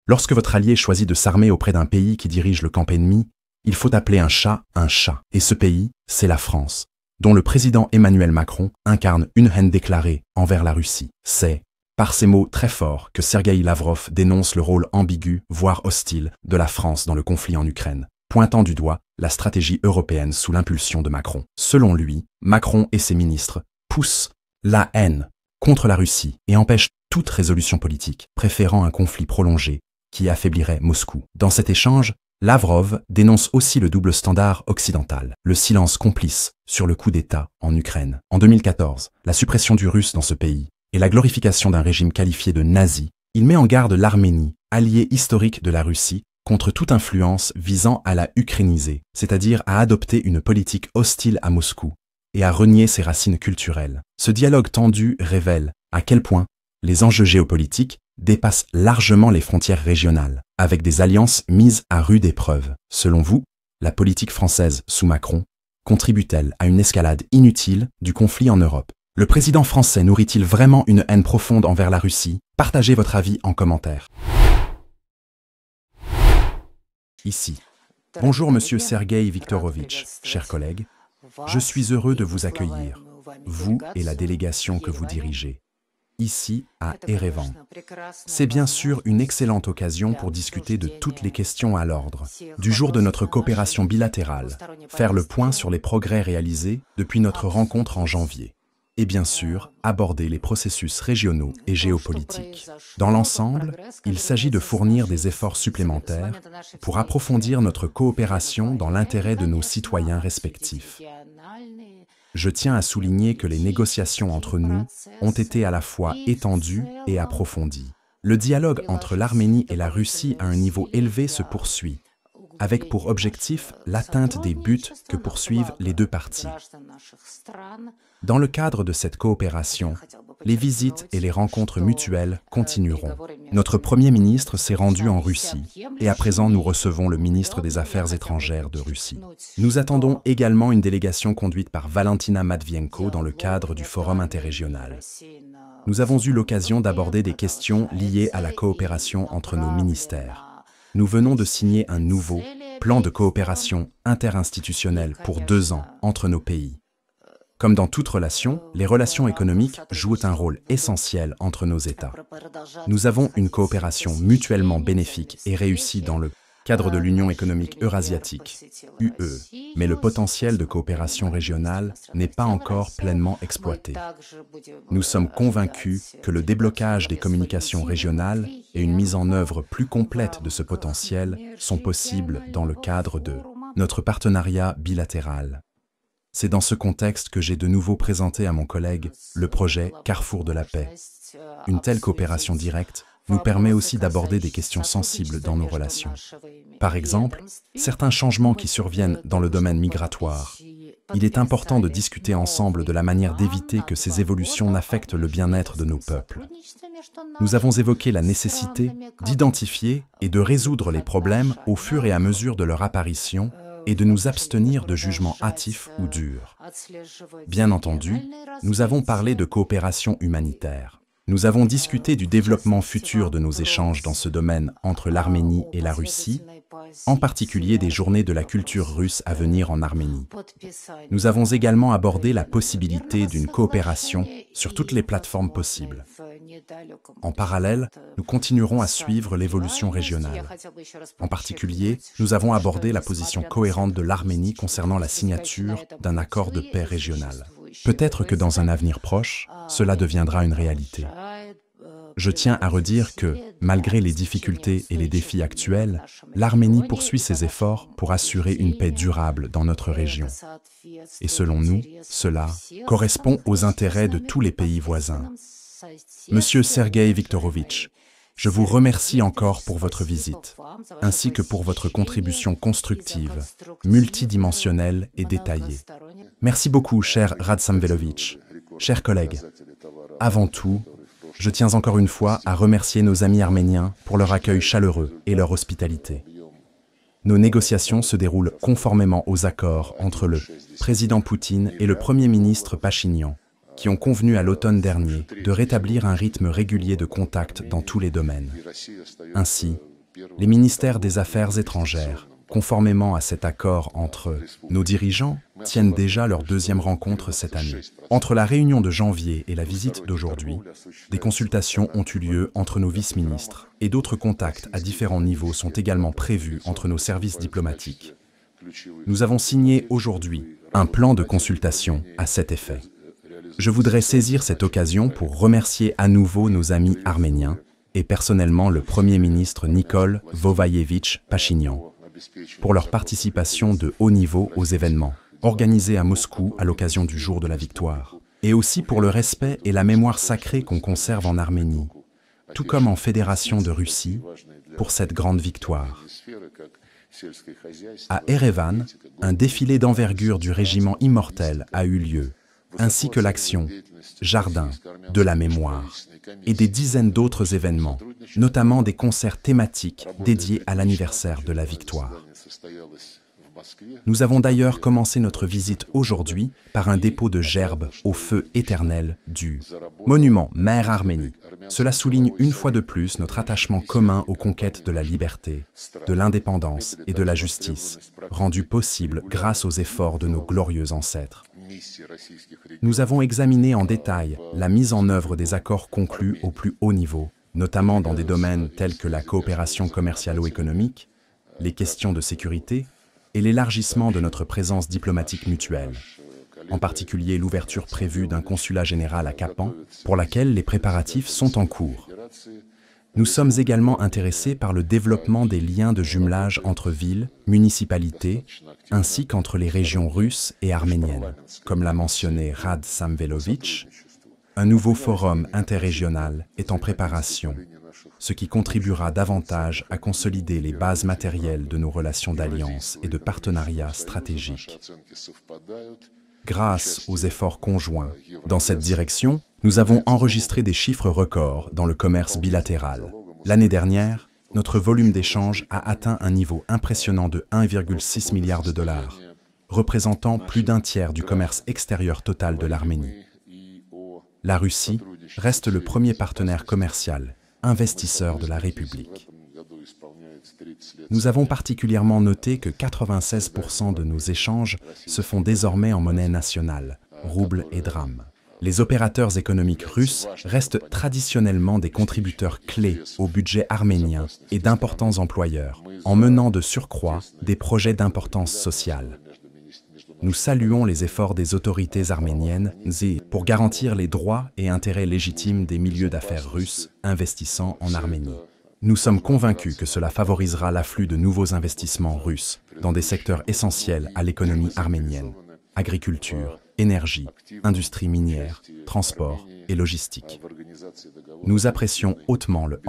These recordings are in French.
Lorsque votre allié choisit de s'armer auprès d'un pays qui dirige le camp ennemi, il faut appeler un chat. Et ce pays, c'est la France, dont le président Emmanuel Macron incarne une haine déclarée envers la Russie. C'est par ces mots très forts que Sergueï Lavrov dénonce le rôle ambigu, voire hostile, de la France dans le conflit en Ukraine, pointant du doigt la stratégie européenne sous l'impulsion de Macron. Selon lui, Macron et ses ministres poussent la haine contre la Russie et empêchent toute résolution politique, préférant un conflit prolongé qui affaiblirait Moscou. Dans cet échange, Lavrov dénonce aussi le double standard occidental, le silence complice sur le coup d'État en Ukraine. En 2014, la suppression du russe dans ce pays et la glorification d'un régime qualifié de nazi, il met en garde l'Arménie, allié historique de la Russie, contre toute influence visant à la ukrainiser, c'est-à-dire à adopter une politique hostile à Moscou et à renier ses racines culturelles. Ce dialogue tendu révèle à quel point les enjeux géopolitiques dépassent largement les frontières régionales, avec des alliances mises à rude épreuve. Selon vous, la politique française sous Macron contribue-t-elle à une escalade inutile du conflit en Europe? Le président français nourrit-il vraiment une haine profonde envers la Russie? Partagez votre avis en commentaire. Ici. Bonjour Monsieur Sergueï Viktorovitch, chers collègues. Je suis heureux de vous accueillir, vous et la délégation que vous dirigez, ici à Erevan. C'est bien sûr une excellente occasion pour discuter de toutes les questions à l'ordre du jour de notre coopération bilatérale, faire le point sur les progrès réalisés depuis notre rencontre en janvier, et bien sûr aborder les processus régionaux et géopolitiques. Dans l'ensemble, il s'agit de fournir des efforts supplémentaires pour approfondir notre coopération dans l'intérêt de nos citoyens respectifs. Je tiens à souligner que les négociations entre nous ont été à la fois étendues et approfondies. Le dialogue entre l'Arménie et la Russie à un niveau élevé se poursuit, avec pour objectif l'atteinte des buts que poursuivent les deux parties. Dans le cadre de cette coopération, les visites et les rencontres mutuelles continueront. Notre Premier ministre s'est rendu en Russie et à présent nous recevons le ministre des Affaires étrangères de Russie. Nous attendons également une délégation conduite par Valentina Matvienko dans le cadre du Forum interrégional. Nous avons eu l'occasion d'aborder des questions liées à la coopération entre nos ministères. Nous venons de signer un nouveau plan de coopération interinstitutionnelle pour 2 ans entre nos pays. Comme dans toute relation, les relations économiques jouent un rôle essentiel entre nos États. Nous avons une coopération mutuellement bénéfique et réussie dans le cadre de l'Union économique eurasiatique, UE, mais le potentiel de coopération régionale n'est pas encore pleinement exploité. Nous sommes convaincus que le déblocage des communications régionales et une mise en œuvre plus complète de ce potentiel sont possibles dans le cadre de notre partenariat bilatéral. C'est dans ce contexte que j'ai de nouveau présenté à mon collègue le projet Carrefour de la paix. Une telle coopération directe nous permet aussi d'aborder des questions sensibles dans nos relations. Par exemple, certains changements qui surviennent dans le domaine migratoire. Il est important de discuter ensemble de la manière d'éviter que ces évolutions n'affectent le bien-être de nos peuples. Nous avons évoqué la nécessité d'identifier et de résoudre les problèmes au fur et à mesure de leur apparition et de nous abstenir de jugements hâtifs ou durs. Bien entendu, nous avons parlé de coopération humanitaire. Nous avons discuté du développement futur de nos échanges dans ce domaine entre l'Arménie et la Russie, en particulier des journées de la culture russe à venir en Arménie. Nous avons également abordé la possibilité d'une coopération sur toutes les plateformes possibles. En parallèle, nous continuerons à suivre l'évolution régionale. En particulier, nous avons abordé la position cohérente de l'Arménie concernant la signature d'un accord de paix régional. Peut-être que dans un avenir proche, cela deviendra une réalité. Je tiens à redire que, malgré les difficultés et les défis actuels, l'Arménie poursuit ses efforts pour assurer une paix durable dans notre région. Et selon nous, cela correspond aux intérêts de tous les pays voisins. Monsieur Sergueï Viktorovitch, je vous remercie encore pour votre visite, ainsi que pour votre contribution constructive, multidimensionnelle et détaillée. Merci beaucoup, cher Rad Samvelovitch. Chers collègues, avant tout, je tiens encore une fois à remercier nos amis arméniens pour leur accueil chaleureux et leur hospitalité. Nos négociations se déroulent conformément aux accords entre le président Poutine et le Premier ministre Pachinian, qui ont convenu à l'automne dernier de rétablir un rythme régulier de contact dans tous les domaines. Ainsi, Les ministères des Affaires étrangères, conformément à cet accord entre nos dirigeants, tiennent déjà leur deuxième rencontre cette année. Entre la réunion de janvier et la visite d'aujourd'hui, des consultations ont eu lieu entre nos vice-ministres et d'autres contacts à différents niveaux sont également prévus entre nos services diplomatiques. Nous avons signé aujourd'hui un plan de consultation à cet effet. Je voudrais saisir cette occasion pour remercier à nouveau nos amis arméniens et personnellement le Premier ministre Nikol Vovaïevitch Pachinian pour leur participation de haut niveau aux événements organisés à Moscou à l'occasion du jour de la victoire, et aussi pour le respect et la mémoire sacrée qu'on conserve en Arménie, tout comme en Fédération de Russie, pour cette grande victoire. À Erevan, un défilé d'envergure du régiment immortel a eu lieu, ainsi que l'action « Jardin de la mémoire » et des dizaines d'autres événements, notamment des concerts thématiques dédiés à l'anniversaire de la victoire. Nous avons d'ailleurs commencé notre visite aujourd'hui par un dépôt de gerbes au feu éternel du monument Mère Arménie. Cela souligne une fois de plus notre attachement commun aux conquêtes de la liberté, de l'indépendance et de la justice, rendues possibles grâce aux efforts de nos glorieux ancêtres. Nous avons examiné en détail la mise en œuvre des accords conclus au plus haut niveau, notamment dans des domaines tels que la coopération commercialo-économique, les questions de sécurité et l'élargissement de notre présence diplomatique mutuelle, en particulier l'ouverture prévue d'un consulat général à Kapan, pour laquelle les préparatifs sont en cours. Nous sommes également intéressés par le développement des liens de jumelage entre villes, municipalités, ainsi qu'entre les régions russes et arméniennes. Comme l'a mentionné Rad Samvelovitch, un nouveau forum interrégional est en préparation, ce qui contribuera davantage à consolider les bases matérielles de nos relations d'alliance et de partenariat stratégique. Grâce aux efforts conjoints dans cette direction, nous avons enregistré des chiffres records dans le commerce bilatéral. L'année dernière, notre volume d'échanges a atteint un niveau impressionnant de 1,6 milliard de dollars, représentant plus d'un tiers du commerce extérieur total de l'Arménie. La Russie reste le premier partenaire commercial, investisseur de la République. Nous avons particulièrement noté que 96% de nos échanges se font désormais en monnaie nationale, rouble et drame. Les opérateurs économiques russes restent traditionnellement des contributeurs clés au budget arménien et d'importants employeurs, en menant de surcroît des projets d'importance sociale. Nous saluons les efforts des autorités arméniennes pour garantir les droits et intérêts légitimes des milieux d'affaires russes investissant en Arménie. Nous sommes convaincus que cela favorisera l'afflux de nouveaux investissements russes dans des secteurs essentiels à l'économie arménienne, agriculture, énergie, industrie minière, transport et logistique. Nous apprécions hautement le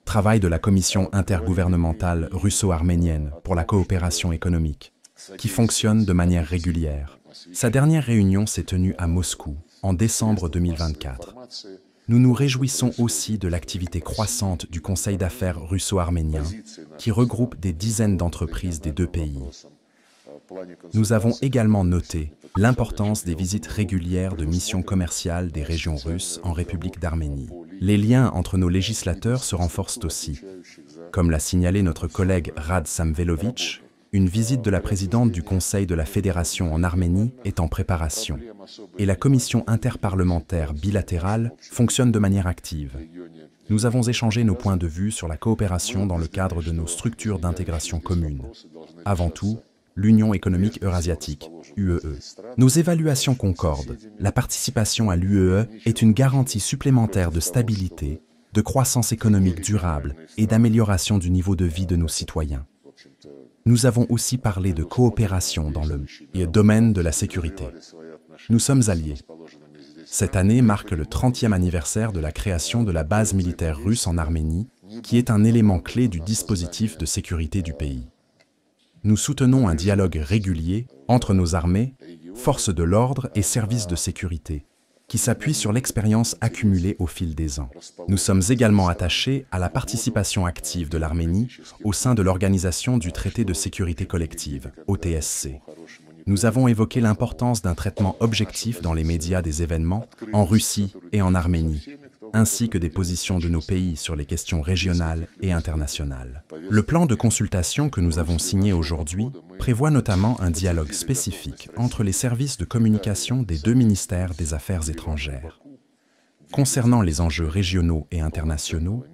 travail de la Commission intergouvernementale russo-arménienne pour la coopération économique, qui fonctionne de manière régulière. Sa dernière réunion s'est tenue à Moscou en décembre 2024. Nous nous réjouissons aussi de l'activité croissante du Conseil d'affaires russo-arménien, qui regroupe des dizaines d'entreprises des deux pays. Nous avons également noté l'importance des visites régulières de missions commerciales des régions russes en République d'Arménie. Les liens entre nos législateurs se renforcent aussi. Comme l'a signalé notre collègue Rad Samvelovitch, une visite de la présidente du Conseil de la Fédération en Arménie est en préparation, et la commission interparlementaire bilatérale fonctionne de manière active. Nous avons échangé nos points de vue sur la coopération dans le cadre de nos structures d'intégration communes. Avant tout, l'Union économique eurasiatique, UEE. Nos évaluations concordent. La participation à l'UEE est une garantie supplémentaire de stabilité, de croissance économique durable et d'amélioration du niveau de vie de nos citoyens. Nous avons aussi parlé de coopération dans le domaine de la sécurité. Nous sommes alliés. Cette année marque le 30e anniversaire de la création de la base militaire russe en Arménie, qui est un élément clé du dispositif de sécurité du pays. Nous soutenons un dialogue régulier entre nos armées, forces de l'ordre et services de sécurité, qui s'appuie sur l'expérience accumulée au fil des ans. Nous sommes également attachés à la participation active de l'Arménie au sein de l'Organisation du Traité de sécurité collective, OTSC. Nous avons évoqué l'importance d'un traitement objectif dans les médias des événements en Russie et en Arménie, ainsi que des positions de nos pays sur les questions régionales et internationales. Le plan de consultation que nous avons signé aujourd'hui prévoit notamment un dialogue spécifique entre les services de communication des deux ministères des Affaires étrangères. Concernant les enjeux régionaux et internationaux,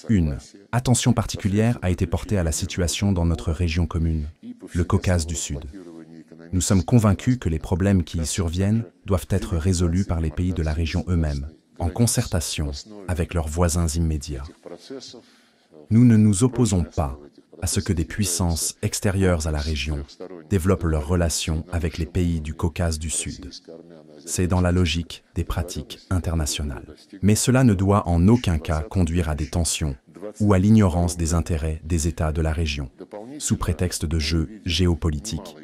une attention particulière a été portée à la situation dans notre région commune, le Caucase du Sud. Nous sommes convaincus que les problèmes qui y surviennent doivent être résolus par les pays de la région eux-mêmes, en concertation avec leurs voisins immédiats. Nous ne nous opposons pas à ce que des puissances extérieures à la région développent leurs relations avec les pays du Caucase du Sud. C'est dans la logique des pratiques internationales. Mais cela ne doit en aucun cas conduire à des tensions ou à l'ignorance des intérêts des États de la région, sous prétexte de jeux géopolitiques.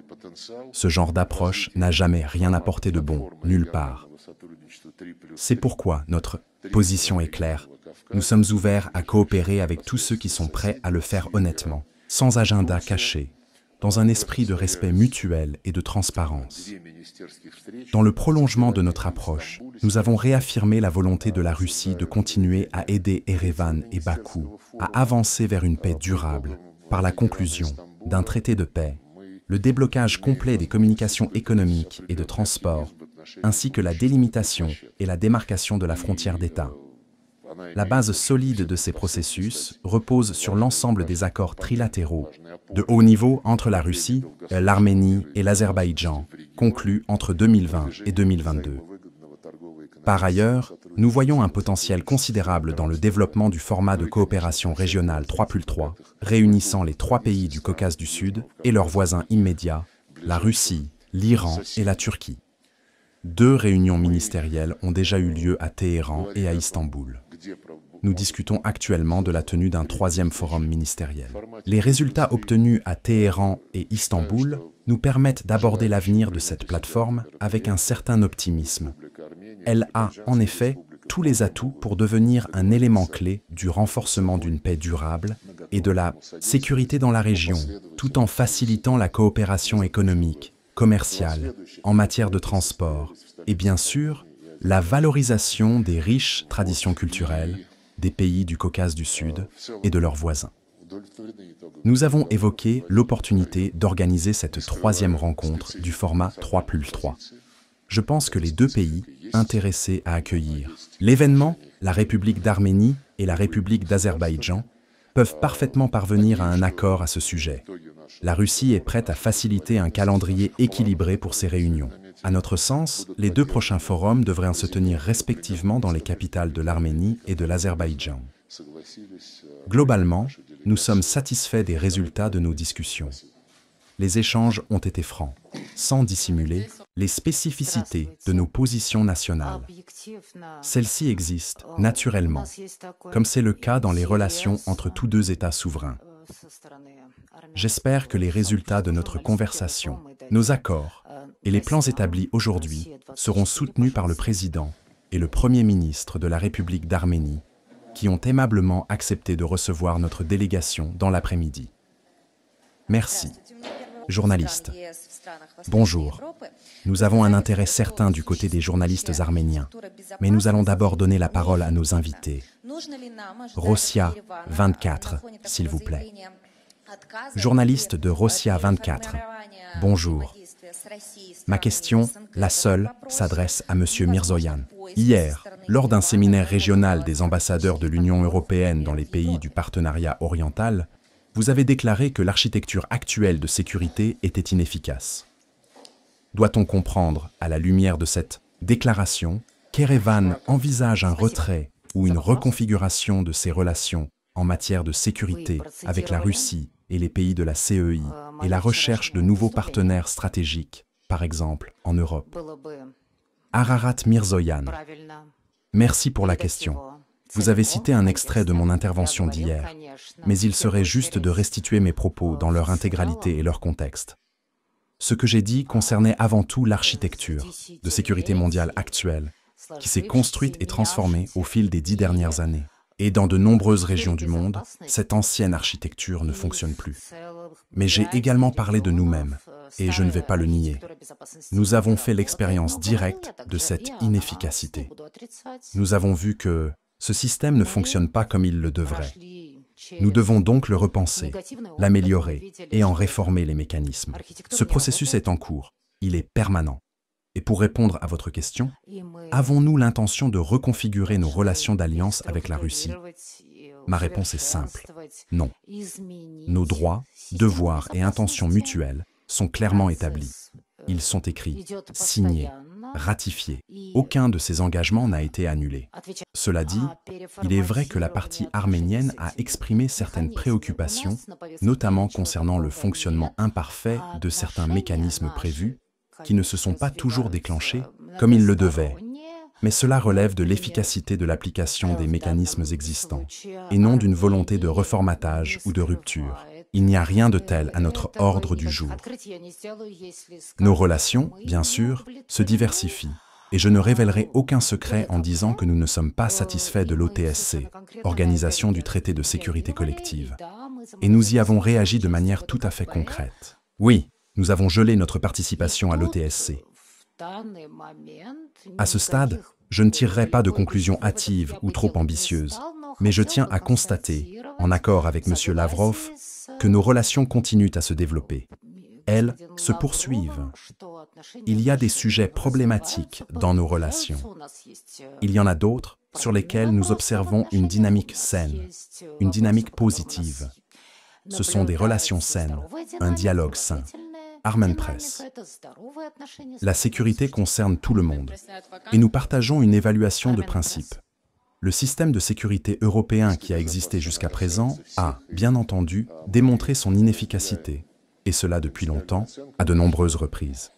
Ce genre d'approche n'a jamais rien apporté de bon, nulle part. C'est pourquoi notre position est claire. Nous sommes ouverts à coopérer avec tous ceux qui sont prêts à le faire honnêtement, sans agenda caché, dans un esprit de respect mutuel et de transparence. Dans le prolongement de notre approche, nous avons réaffirmé la volonté de la Russie de continuer à aider Erevan et Bakou à avancer vers une paix durable par la conclusion d'un traité de paix, le déblocage complet des communications économiques et de transport, ainsi que la délimitation et la démarcation de la frontière d'État. La base solide de ces processus repose sur l'ensemble des accords trilatéraux de haut niveau entre la Russie, l'Arménie et l'Azerbaïdjan, conclus entre 2020 et 2022. Par ailleurs, nous voyons un potentiel considérable dans le développement du format de coopération régionale 3+3, réunissant les trois pays du Caucase du Sud et leurs voisins immédiats, la Russie, l'Iran et la Turquie. 2 réunions ministérielles ont déjà eu lieu à Téhéran et à Istanbul. Nous discutons actuellement de la tenue d'un 3e forum ministériel. Les résultats obtenus à Téhéran et Istanbul nous permettent d'aborder l'avenir de cette plateforme avec un certain optimisme. Elle a, en effet, tous les atouts pour devenir un élément clé du renforcement d'une paix durable et de la sécurité dans la région, tout en facilitant la coopération économique, commerciale, en matière de transport et bien sûr, la valorisation des riches traditions culturelles des pays du Caucase du Sud et de leurs voisins. Nous avons évoqué l'opportunité d'organiser cette 3e rencontre du format 3+3. Je pense que les 2 pays intéressés à accueillir l'événement, la République d'Arménie et la République d'Azerbaïdjan, peuvent parfaitement parvenir à un accord à ce sujet. La Russie est prête à faciliter un calendrier équilibré pour ces réunions. À notre sens, les 2 prochains forums devraient se tenir respectivement dans les capitales de l'Arménie et de l'Azerbaïdjan. Globalement, nous sommes satisfaits des résultats de nos discussions. Les échanges ont été francs, sans dissimuler les spécificités de nos positions nationales. Celles-ci existent naturellement, comme c'est le cas dans les relations entre tous 2 États souverains. J'espère que les résultats de notre conversation, nos accords et les plans établis aujourd'hui seront soutenus par le président et le Premier ministre de la République d'Arménie, qui ont aimablement accepté de recevoir notre délégation dans l'après-midi. Merci. Journaliste. Bonjour. Nous avons un intérêt certain du côté des journalistes arméniens, mais nous allons d'abord donner la parole à nos invités. Rossiya 24, s'il vous plaît. Journaliste de Rossiya 24. Bonjour. Ma question, la seule, s'adresse à M. Mirzoyan. Hier, lors d'un séminaire régional des ambassadeurs de l'Union européenne dans les pays du partenariat oriental, vous avez déclaré que l'architecture actuelle de sécurité était inefficace. Doit-on comprendre, à la lumière de cette déclaration, qu'Erevan envisage un retrait ou une reconfiguration de ses relations en matière de sécurité avec la Russie et les pays de la CEI et la recherche de nouveaux partenaires stratégiques, par exemple en Europe? Ararat Mirzoyan. Merci pour la question. Vous avez cité un extrait de mon intervention d'hier, mais il serait juste de restituer mes propos dans leur intégralité et leur contexte. Ce que j'ai dit concernait avant tout l'architecture de sécurité mondiale actuelle, qui s'est construite et transformée au fil des 10 dernières années. Et dans de nombreuses régions du monde, cette ancienne architecture ne fonctionne plus. Mais j'ai également parlé de nous-mêmes, et je ne vais pas le nier. Nous avons fait l'expérience directe de cette inefficacité. Nous avons vu que Ce système ne fonctionne pas comme il le devrait. Nous devons donc le repenser, l'améliorer et en réformer les mécanismes. Ce processus est en cours, il est permanent. Et pour répondre à votre question, avons-nous l'intention de reconfigurer nos relations d'alliance avec la Russie? Ma réponse est simple, non. Nos droits, devoirs et intentions mutuelles sont clairement établis. Ils sont écrits, signés, ratifiés. Aucun de ces engagements n'a été annulé. Cela dit, il est vrai que la partie arménienne a exprimé certaines préoccupations, notamment concernant le fonctionnement imparfait de certains mécanismes prévus, qui ne se sont pas toujours déclenchés comme ils le devaient. Mais cela relève de l'efficacité de l'application des mécanismes existants, et non d'une volonté de reformatage ou de rupture. Il n'y a rien de tel à notre ordre du jour. Nos relations, bien sûr, se diversifient, et je ne révélerai aucun secret en disant que nous ne sommes pas satisfaits de l'OTSC, Organisation du traité de sécurité collective. Et nous y avons réagi de manière tout à fait concrète. Oui, nous avons gelé notre participation à l'OTSC. À ce stade, je ne tirerai pas de conclusions hâtives ou trop ambitieuses, mais je tiens à constater, en accord avec M. Lavrov, que nos relations continuent à se développer. Elles se poursuivent. Il y a des sujets problématiques dans nos relations. Il y en a d'autres sur lesquels nous observons une dynamique saine, une dynamique positive. Ce sont des relations saines, un dialogue sain. Armen Press. La sécurité concerne tout le monde, et nous partageons une évaluation de principe. Le système de sécurité européen qui a existé jusqu'à présent a, bien entendu, démontré son inefficacité, et cela depuis longtemps, à de nombreuses reprises.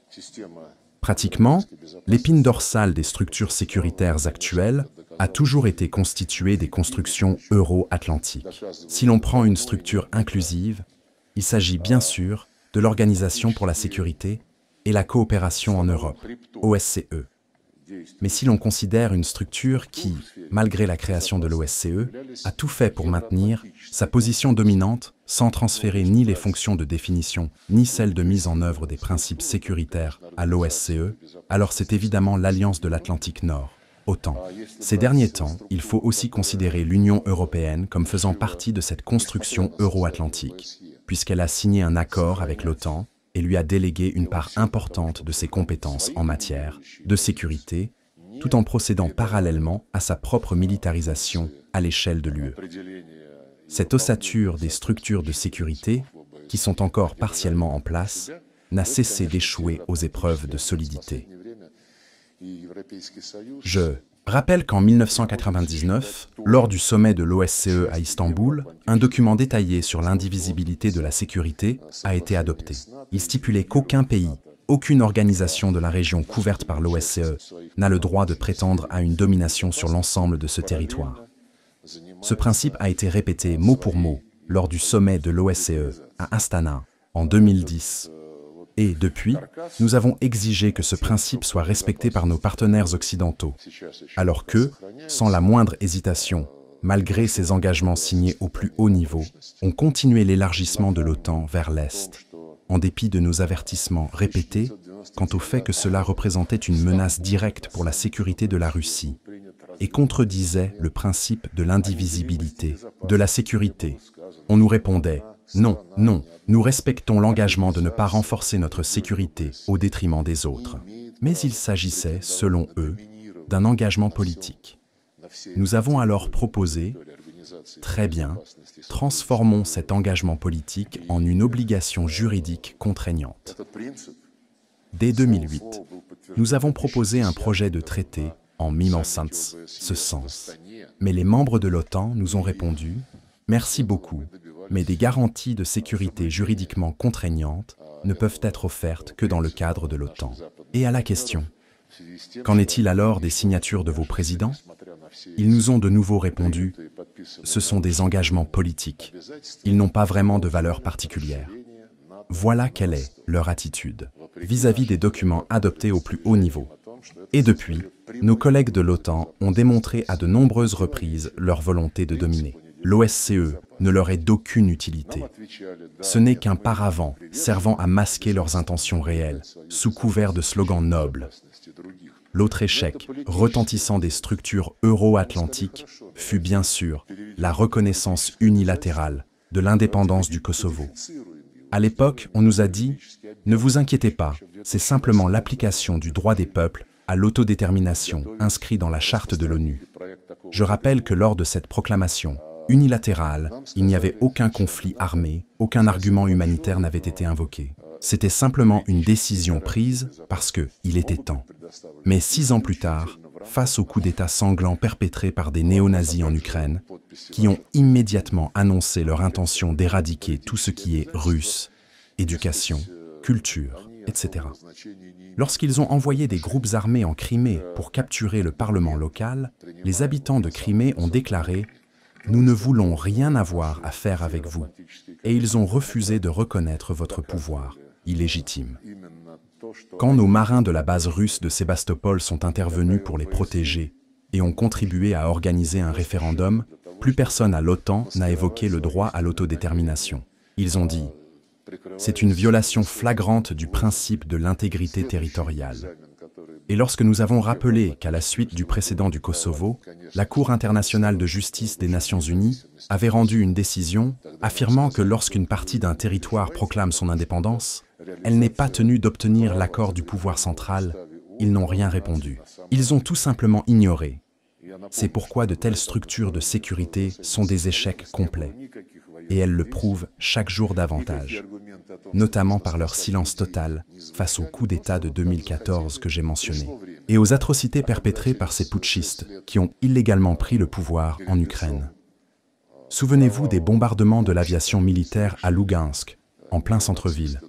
Pratiquement, l'épine dorsale des structures sécuritaires actuelles a toujours été constituée des constructions euro-atlantiques. Si l'on prend une structure inclusive, il s'agit bien sûr de l'Organisation pour la sécurité et la coopération en Europe, OSCE. Mais si l'on considère une structure qui, malgré la création de l'OSCE, a tout fait pour maintenir sa position dominante sans transférer ni les fonctions de définition ni celles de mise en œuvre des principes sécuritaires à l'OSCE, alors c'est évidemment l'Alliance de l'Atlantique Nord, OTAN. Ces derniers temps, il faut aussi considérer l'Union européenne comme faisant partie de cette construction euro-atlantique, puisqu'elle a signé un accord avec l'OTAN et lui a délégué une part importante de ses compétences en matière de sécurité, tout en procédant parallèlement à sa propre militarisation à l'échelle de l'UE. Cette ossature des structures de sécurité, qui sont encore partiellement en place, n'a cessé d'échouer aux épreuves de solidité. Je rappelle qu'en 1999, lors du sommet de l'OSCE à Istanbul, un document détaillé sur l'indivisibilité de la sécurité a été adopté. Il stipulait qu'aucun pays, aucune organisation de la région couverte par l'OSCE n'a le droit de prétendre à une domination sur l'ensemble de ce territoire. Ce principe a été répété mot pour mot lors du sommet de l'OSCE à Astana en 2010. Et depuis, nous avons exigé que ce principe soit respecté par nos partenaires occidentaux, alors que, sans la moindre hésitation, malgré ces engagements signés au plus haut niveau, on continuait l'élargissement de l'OTAN vers l'Est, en dépit de nos avertissements répétés quant au fait que cela représentait une menace directe pour la sécurité de la Russie et contredisait le principe de l'indivisibilité de la sécurité. On nous répondait « Non, non, nous respectons l'engagement de ne pas renforcer notre sécurité au détriment des autres. » Mais il s'agissait, selon eux, d'un engagement politique. Nous avons alors proposé « Très bien, transformons cet engagement politique en une obligation juridique contraignante. » Dès 2008, nous avons proposé un projet de traité en mimant ce sens. Mais les membres de l'OTAN nous ont répondu « Merci beaucoup, mais des garanties de sécurité juridiquement contraignantes ne peuvent être offertes que dans le cadre de l'OTAN. » Et à la question « Qu'en est-il alors des signatures de vos présidents ?» Ils nous ont de nouveau répondu « Ce sont des engagements politiques. Ils n'ont pas vraiment de valeur particulière. » Voilà quelle est leur attitude vis-à-vis des documents adoptés au plus haut niveau. Et depuis, nos collègues de l'OTAN ont démontré à de nombreuses reprises leur volonté de dominer. L'OSCE ne leur est d'aucune utilité. Ce n'est qu'un paravent servant à masquer leurs intentions réelles, sous couvert de slogans nobles. L'autre échec, retentissant des structures euro-atlantiques, fut bien sûr la reconnaissance unilatérale de l'indépendance du Kosovo. À l'époque, on nous a dit « Ne vous inquiétez pas, c'est simplement l'application du droit des peuples à l'autodétermination inscrit dans la charte de l'ONU. » Je rappelle que lors de cette proclamation unilatérale, il n'y avait aucun conflit armé, aucun argument humanitaire n'avait été invoqué. C'était simplement une décision prise parce qu'il était temps. Mais 6 ans plus tard, face au coup d'État sanglant perpétré par des néo-nazis en Ukraine, qui ont immédiatement annoncé leur intention d'éradiquer tout ce qui est russe, éducation, culture, etc. Lorsqu'ils ont envoyé des groupes armés en Crimée pour capturer le Parlement local, les habitants de Crimée ont déclaré « Nous ne voulons rien avoir à faire avec vous » et ils ont refusé de reconnaître votre pouvoir illégitime. Quand nos marins de la base russe de Sébastopol sont intervenus pour les protéger et ont contribué à organiser un référendum, plus personne à l'OTAN n'a évoqué le droit à l'autodétermination. Ils ont dit « C'est une violation flagrante du principe de l'intégrité territoriale ». Et lorsque nous avons rappelé qu'à la suite du précédent du Kosovo, la Cour internationale de justice des Nations unies avait rendu une décision affirmant que lorsqu'une partie d'un territoire proclame son indépendance, elle n'est pas tenue d'obtenir l'accord du pouvoir central, ils n'ont rien répondu. Ils ont tout simplement ignoré. C'est pourquoi de telles structures de sécurité sont des échecs complets. Et elles le prouvent chaque jour davantage, notamment par leur silence total face au coup d'État de 2014 que j'ai mentionné, et aux atrocités perpétrées par ces putschistes qui ont illégalement pris le pouvoir en Ukraine. Souvenez-vous des bombardements de l'aviation militaire à Lougansk, en plein centre-ville,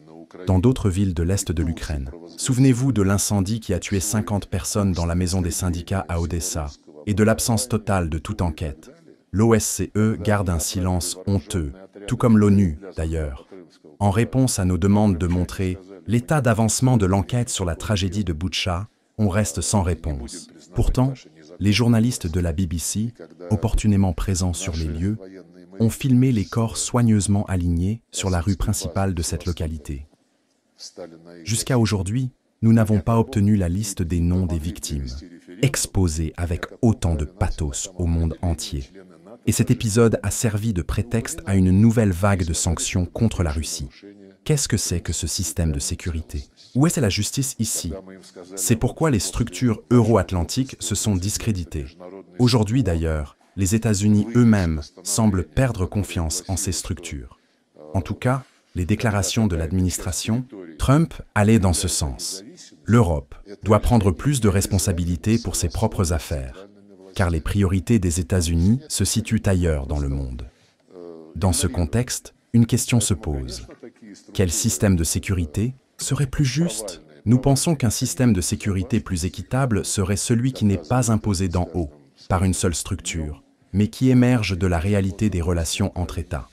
dans d'autres villes de l'Est de l'Ukraine. Souvenez-vous de l'incendie qui a tué 50 personnes dans la maison des syndicats à Odessa, et de l'absence totale de toute enquête. L'OSCE garde un silence honteux, tout comme l'ONU d'ailleurs. En réponse à nos demandes de montrer l'état d'avancement de l'enquête sur la tragédie de Boutcha, on reste sans réponse. Pourtant, les journalistes de la BBC, opportunément présents sur les lieux, ont filmé les corps soigneusement alignés sur la rue principale de cette localité. Jusqu'à aujourd'hui, nous n'avons pas obtenu la liste des noms des victimes, exposées avec autant de pathos au monde entier. Et cet épisode a servi de prétexte à une nouvelle vague de sanctions contre la Russie. Qu'est-ce que c'est que ce système de sécurité? Où est la justice ici? C'est pourquoi les structures euro-atlantiques se sont discréditées. Aujourd'hui d'ailleurs, les États-Unis eux-mêmes semblent perdre confiance en ces structures. En tout cas, les déclarations de l'administration Trump allaient dans ce sens. L'Europe doit prendre plus de responsabilités pour ses propres affaires, car les priorités des États-Unis se situent ailleurs dans le monde. Dans ce contexte, une question se pose. Quel système de sécurité serait plus juste? Nous pensons qu'un système de sécurité plus équitable serait celui qui n'est pas imposé d'en haut, par une seule structure, mais qui émerge de la réalité des relations entre États.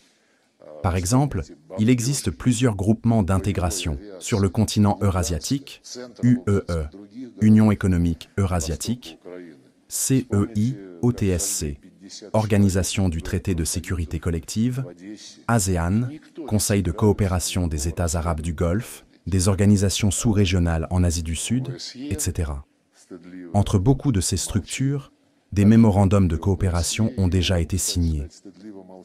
Par exemple, il existe plusieurs groupements d'intégration sur le continent eurasiatique, UEE, Union économique eurasiatique, CEI, OTSC, Organisation du traité de sécurité collective, ASEAN, Conseil de coopération des États arabes du Golfe, des organisations sous-régionales en Asie du Sud, etc. Entre beaucoup de ces structures, des mémorandums de coopération ont déjà été signés.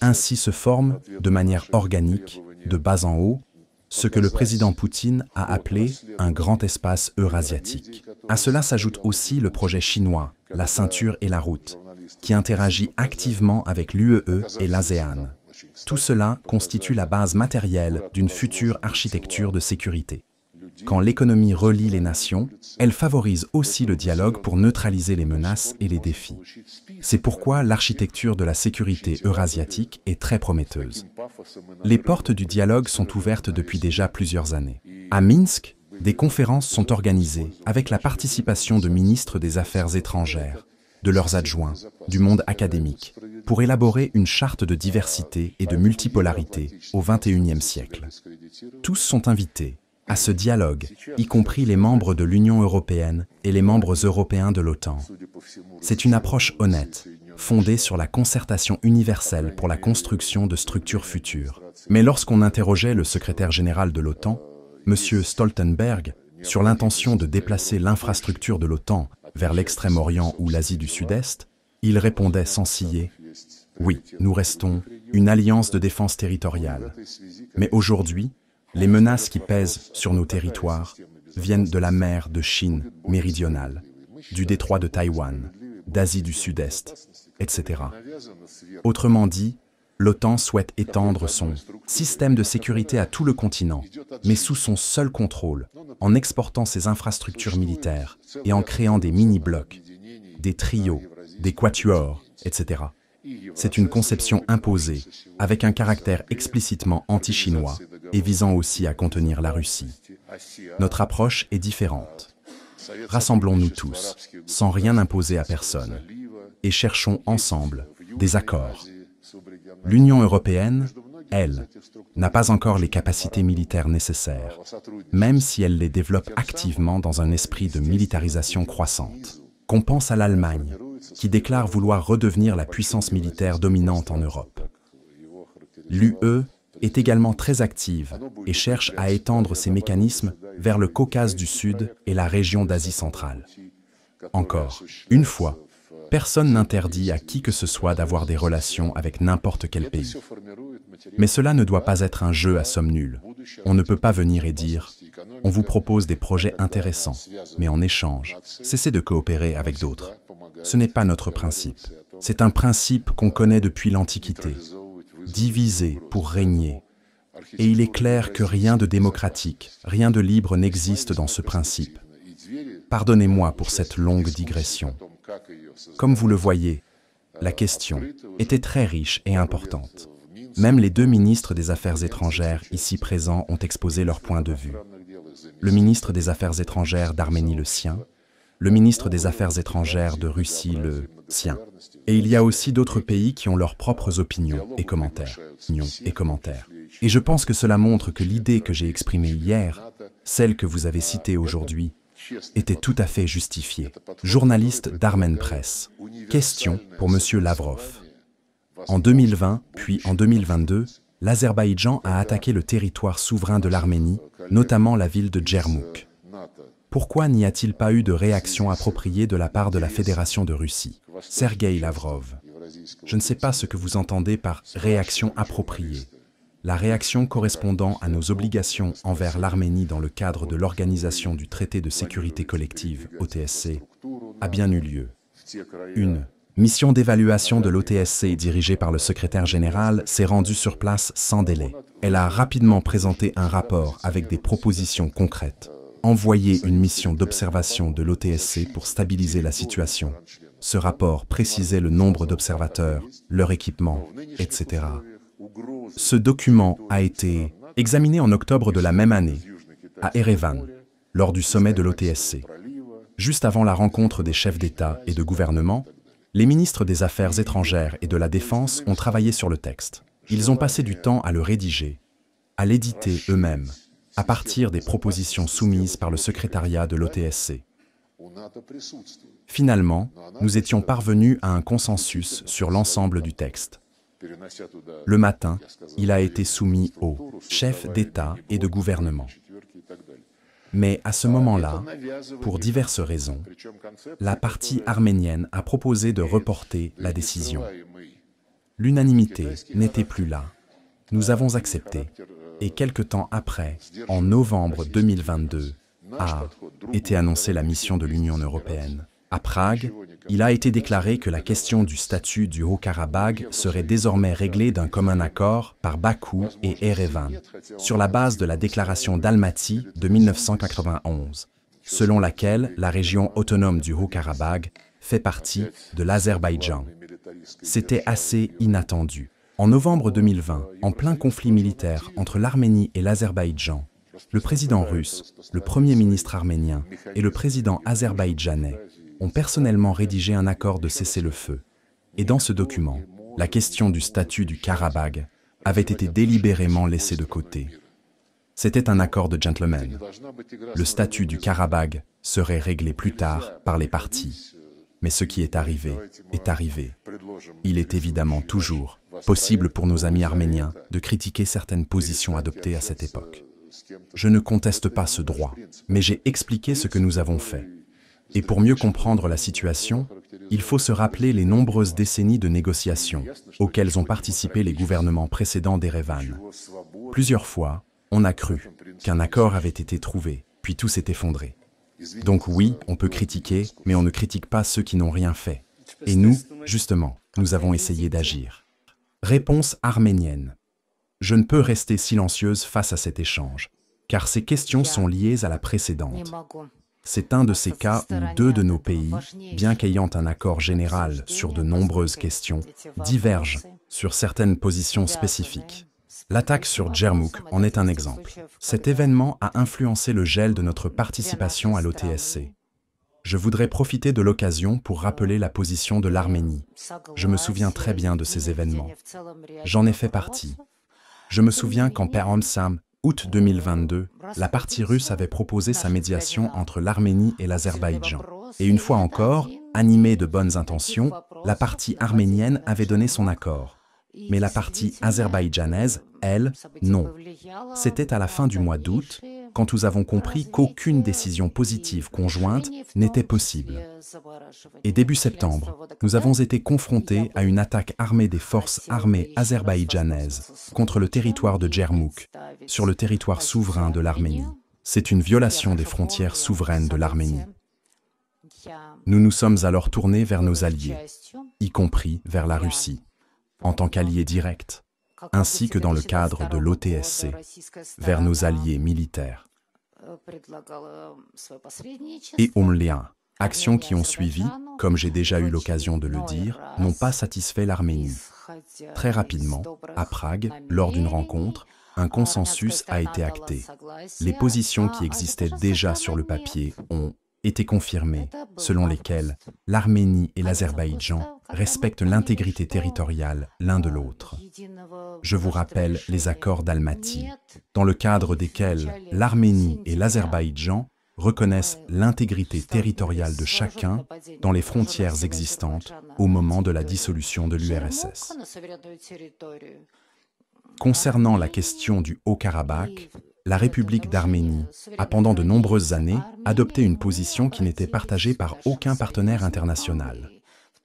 Ainsi se forme, de manière organique, de bas en haut, ce que le président Poutine a appelé un grand espace eurasiatique. À cela s'ajoute aussi le projet chinois, la ceinture et la route, qui interagit activement avec l'UEE et l'ASEAN. Tout cela constitue la base matérielle d'une future architecture de sécurité. Quand l'économie relie les nations, elle favorise aussi le dialogue pour neutraliser les menaces et les défis. C'est pourquoi l'architecture de la sécurité eurasiatique est très prometteuse. Les portes du dialogue sont ouvertes depuis déjà plusieurs années. À Minsk, des conférences sont organisées avec la participation de ministres des Affaires étrangères, de leurs adjoints, du monde académique, pour élaborer une charte de diversité et de multipolarité au XXIe siècle. Tous sont invités à ce dialogue, y compris les membres de l'Union européenne et les membres européens de l'OTAN. C'est une approche honnête, fondée sur la concertation universelle pour la construction de structures futures. Mais lorsqu'on interrogeait le secrétaire général de l'OTAN, M. Stoltenberg, sur l'intention de déplacer l'infrastructure de l'OTAN vers l'Extrême-Orient ou l'Asie du Sud-Est, il répondait sans ciller « Oui, nous restons une alliance de défense territoriale. Mais aujourd'hui, les menaces qui pèsent sur nos territoires viennent de la mer de Chine méridionale, du détroit de Taïwan, d'Asie du Sud-Est, etc. » Autrement dit, l'OTAN souhaite étendre son système de sécurité à tout le continent, mais sous son seul contrôle, en exportant ses infrastructures militaires et en créant des mini-blocs, des trios, des quatuors, etc. C'est une conception imposée, avec un caractère explicitement anti-chinois et visant aussi à contenir la Russie. Notre approche est différente. Rassemblons-nous tous, sans rien imposer à personne, et cherchons ensemble des accords. L'Union européenne, elle, n'a pas encore les capacités militaires nécessaires, même si elle les développe activement dans un esprit de militarisation croissante. Qu'on pense à l'Allemagne, qui déclare vouloir redevenir la puissance militaire dominante en Europe. L'UE est également très active et cherche à étendre ses mécanismes vers le Caucase du Sud et la région d'Asie centrale. Encore une fois, personne n'interdit à qui que ce soit d'avoir des relations avec n'importe quel pays. Mais cela ne doit pas être un jeu à somme nulle. On ne peut pas venir et dire « on vous propose des projets intéressants, mais en échange, cessez de coopérer avec d'autres ». Ce n'est pas notre principe. C'est un principe qu'on connaît depuis l'Antiquité. Diviser pour régner. Et il est clair que rien de démocratique, rien de libre n'existe dans ce principe. Pardonnez-moi pour cette longue digression. Comme vous le voyez, la question était très riche et importante. Même les deux ministres des Affaires étrangères ici présents ont exposé leur point de vue. Le ministre des Affaires étrangères d'Arménie le sien, le ministre des Affaires étrangères de Russie le sien. Et il y a aussi d'autres pays qui ont leurs propres opinions et commentaires. Et je pense que cela montre que l'idée que j'ai exprimée hier, celle que vous avez citée aujourd'hui, était tout à fait justifiée. Journaliste d'Armen Press. Question pour M. Lavrov. En 2020, puis en 2022, l'Azerbaïdjan a attaqué le territoire souverain de l'Arménie, notamment la ville de Djermouk. Pourquoi n'y a-t-il pas eu de réaction appropriée de la part de la Fédération de Russie? Sergueï Lavrov. Je ne sais pas ce que vous entendez par « réaction appropriée ». La réaction correspondant à nos obligations envers l'Arménie dans le cadre de l'Organisation du Traité de sécurité collective, OTSC, a bien eu lieu. Une mission d'évaluation de l'OTSC dirigée par le secrétaire général s'est rendue sur place sans délai. Elle a rapidement présenté un rapport avec des propositions concrètes. Envoyer une mission d'observation de l'OTSC pour stabiliser la situation. Ce rapport précisait le nombre d'observateurs, leur équipement, etc. Ce document a été examiné en octobre de la même année, à Erevan, lors du sommet de l'OTSC. Juste avant la rencontre des chefs d'État et de gouvernement, les ministres des Affaires étrangères et de la Défense ont travaillé sur le texte. Ils ont passé du temps à le rédiger, à l'éditer eux-mêmes, à partir des propositions soumises par le secrétariat de l'OTSC. Finalement, nous étions parvenus à un consensus sur l'ensemble du texte. Le matin, il a été soumis aux chefs d'État et de gouvernement. Mais à ce moment-là, pour diverses raisons, la partie arménienne a proposé de reporter la décision. L'unanimité n'était plus là. Nous avons accepté. Et quelque temps après, en novembre 2022, a été annoncée la mission de l'Union européenne. À Prague, il a été déclaré que la question du statut du Haut-Karabagh serait désormais réglée d'un commun accord par Bakou et Erevan, sur la base de la déclaration d'Almaty de 1991, selon laquelle la région autonome du Haut-Karabagh fait partie de l'Azerbaïdjan. C'était assez inattendu. En novembre 2020, en plein conflit militaire entre l'Arménie et l'Azerbaïdjan, le président russe, le premier ministre arménien et le président azerbaïdjanais ont personnellement rédigé un accord de cessez-le-feu. Et dans ce document, la question du statut du Karabagh avait été délibérément laissée de côté. C'était un accord de gentlemen. Le statut du Karabagh serait réglé plus tard par les parties. Mais ce qui est arrivé est arrivé. Il est évidemment toujours possible pour nos amis arméniens de critiquer certaines positions adoptées à cette époque. Je ne conteste pas ce droit, mais j'ai expliqué ce que nous avons fait. Et pour mieux comprendre la situation, il faut se rappeler les nombreuses décennies de négociations auxquelles ont participé les gouvernements précédents d'Erevan. Plusieurs fois, on a cru qu'un accord avait été trouvé, puis tout s'est effondré. Donc oui, on peut critiquer, mais on ne critique pas ceux qui n'ont rien fait. Et nous, justement, nous avons essayé d'agir. Réponse arménienne. Je ne peux rester silencieuse face à cet échange, car ces questions sont liées à la précédente. C'est un de ces cas où deux de nos pays, bien qu'ayant un accord général sur de nombreuses questions, divergent sur certaines positions spécifiques. L'attaque sur Djermouk en est un exemple. Cet événement a influencé le gel de notre participation à l'OTSC. Je voudrais profiter de l'occasion pour rappeler la position de l'Arménie. Je me souviens très bien de ces événements. J'en ai fait partie. Je me souviens qu'en Perham-Sam, août 2022, la partie russe avait proposé sa médiation entre l'Arménie et l'Azerbaïdjan. Et une fois encore, animée de bonnes intentions, la partie arménienne avait donné son accord. Mais la partie azerbaïdjanaise, elle, non. C'était à la fin du mois d'août, quand nous avons compris qu'aucune décision positive conjointe n'était possible. Et début septembre, nous avons été confrontés à une attaque armée des forces armées azerbaïdjanaises contre le territoire de Djermouk, sur le territoire souverain de l'Arménie. C'est une violation des frontières souveraines de l'Arménie. Nous nous sommes alors tournés vers nos alliés, y compris vers la Russie, en tant qu'alliés directs, ainsi que dans le cadre de l'OTSC, vers nos alliés militaires. Et Omléa, actions qui ont suivi, comme j'ai déjà eu l'occasion de le dire, n'ont pas satisfait l'Arménie. Très rapidement, à Prague, lors d'une rencontre, un consensus a été acté. Les positions qui existaient déjà sur le papier ont été confirmées, selon lesquelles l'Arménie et l'Azerbaïdjan respectent l'intégrité territoriale l'un de l'autre. Je vous rappelle les accords d'Almaty, dans le cadre desquels l'Arménie et l'Azerbaïdjan reconnaissent l'intégrité territoriale de chacun dans les frontières existantes au moment de la dissolution de l'URSS. Concernant la question du Haut-Karabakh, la République d'Arménie a pendant de nombreuses années adopté une position qui n'était partagée par aucun partenaire international.